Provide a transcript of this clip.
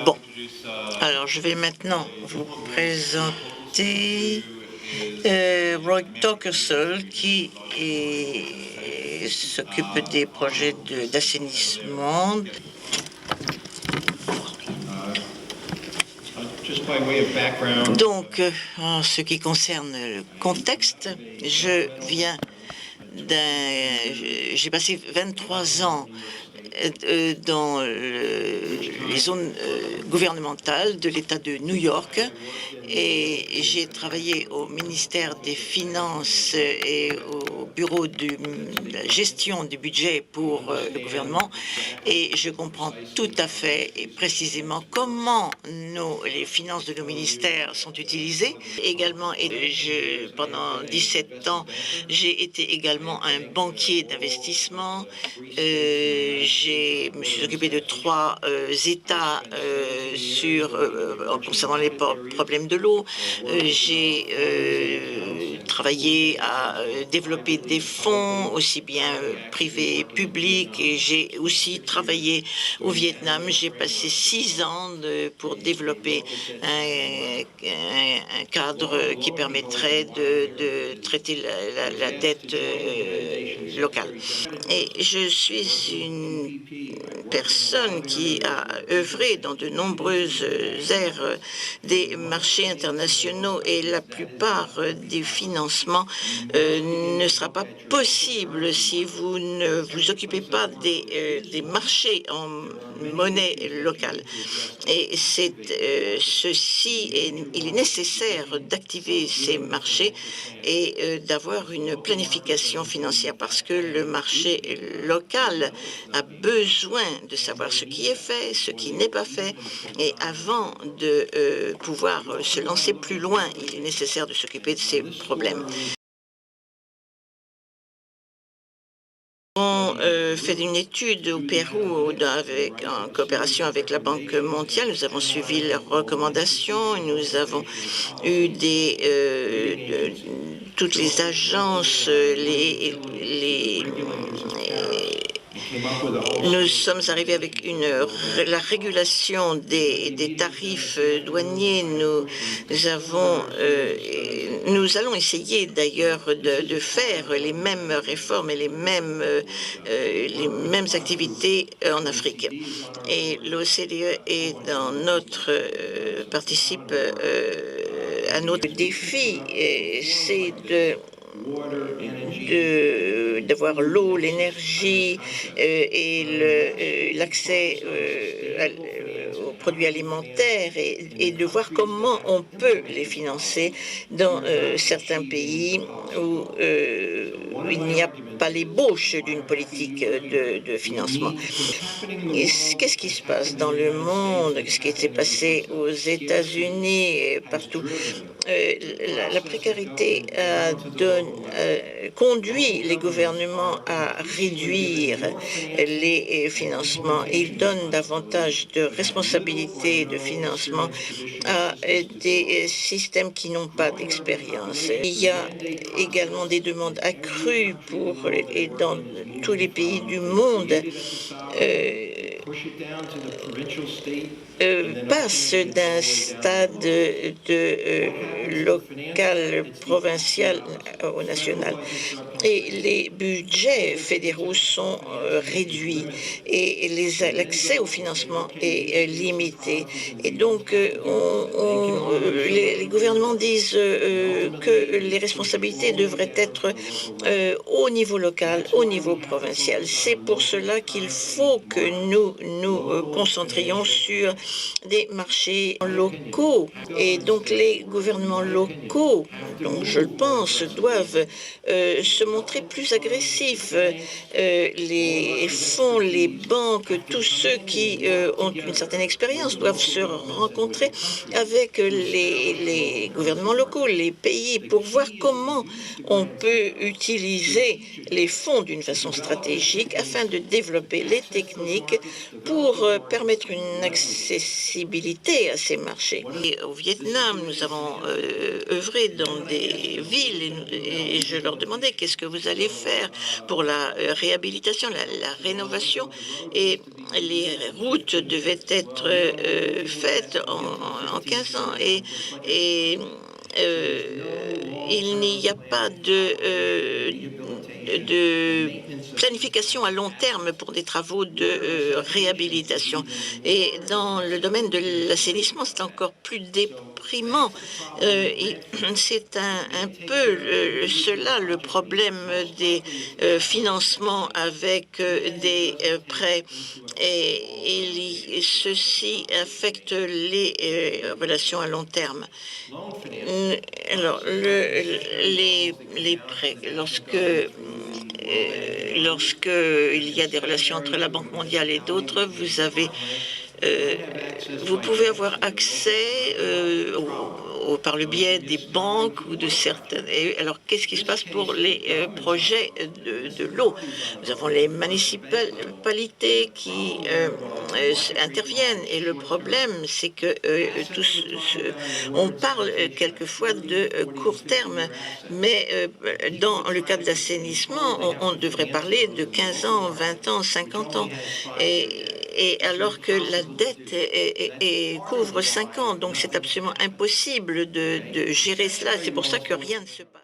Bon, alors je vais maintenant vous présenter Roy Torkersall qui s'occupe des projets d'assainissement. Donc, en ce qui concerne le contexte, j'ai passé 23 ans dans les zones gouvernementales de l'État de New York et j'ai travaillé au ministère des Finances et au bureau de la gestion du budget pour le gouvernement et je comprends tout à fait et précisément comment les finances de nos ministères sont utilisées. Également, pendant 17 ans, j'ai été également un banquier d'investissement. Je me suis occupé de 3 États concernant les problèmes de l'eau. J'ai travaillé à développer des fonds, aussi bien privés et publics, et j'ai aussi travaillé au Vietnam. J'ai passé 6 ans pour développer un cadre qui permettrait de traiter la dette locale. Et je suis une personne qui a œuvré dans de nombreuses aires des marchés internationaux et la plupart des financements ne sera pas possible si vous ne vous occupez pas des marchés en monnaie locale. Et il est nécessaire d'activer ces marchés et d'avoir une planification financière parce que le marché local a besoin de savoir ce qui est fait, ce qui n'est pas fait. Et avant de pouvoir se lancer plus loin, il est nécessaire de s'occuper de ces problèmes. On fait une étude au Pérou en coopération avec la Banque mondiale. Nous avons suivi leurs recommandations. Nous avons eu toutes les agences, nous sommes arrivés avec la régulation des tarifs douaniers. Nous allons essayer d'ailleurs de faire les mêmes réformes et les mêmes activités en Afrique. Et l'OCDE participe à notre défi, c'est d'avoir l'eau, l'énergie et l'accès aux produits alimentaires et de voir comment on peut les financer dans certains pays où il n'y a pas l'ébauche d'une politique de financement. Qu'est-ce qui se passe dans le monde? Qu'est-ce qui s'est passé aux États-Unis et partout? La précarité conduit les gouvernements à réduire les financements. Ils donnent davantage de responsabilités de financement à des systèmes qui n'ont pas d'expérience. Il y a également des demandes accrues dans tous les pays du monde. Passe d'un stade local, provincial au national. Et les budgets fédéraux sont réduits et l'accès au financement est limité. Et donc, les gouvernements disent que les responsabilités devraient être au niveau local, au niveau provincial. C'est pour cela qu'il faut que nous nous concentrions sur des marchés locaux. Et donc, les gouvernements locaux, donc je le pense, doivent se montrer plus agressifs. Les fonds, les banques, tous ceux qui ont une certaine expérience doivent se rencontrer avec les gouvernements locaux, les pays, pour voir comment on peut utiliser les fonds d'une façon stratégique afin de développer les techniques pour permettre une accessibilité à ces marchés. Et au Vietnam, nous avons œuvré dans des villes et je leur demandais qu'est-ce que vous allez faire pour la réhabilitation, la rénovation, et les routes devaient être faites en 15 ans. Et il n'y a pas de planification à long terme pour des travaux de réhabilitation. Et dans le domaine de l'assainissement, c'est encore plus déprimant. C'est un peu cela le problème des financements avec des prêts. Ceci affecte les relations à long terme. Alors, les prêts, lorsque il y a des relations entre la Banque mondiale et d'autres, euh, vous pouvez avoir accès par le biais des banques ou de certaines. Et alors, qu'est-ce qui se passe pour les projets de l'eau? Nous avons les municipalités qui interviennent. Et le problème, c'est que on parle quelquefois de court terme, mais dans le cas de l'assainissement, on devrait parler de 15 ans, 20 ans, 50 ans. Et alors que la dette couvre 5 ans, donc c'est absolument impossible de gérer cela. C'est pour ça que rien ne se passe.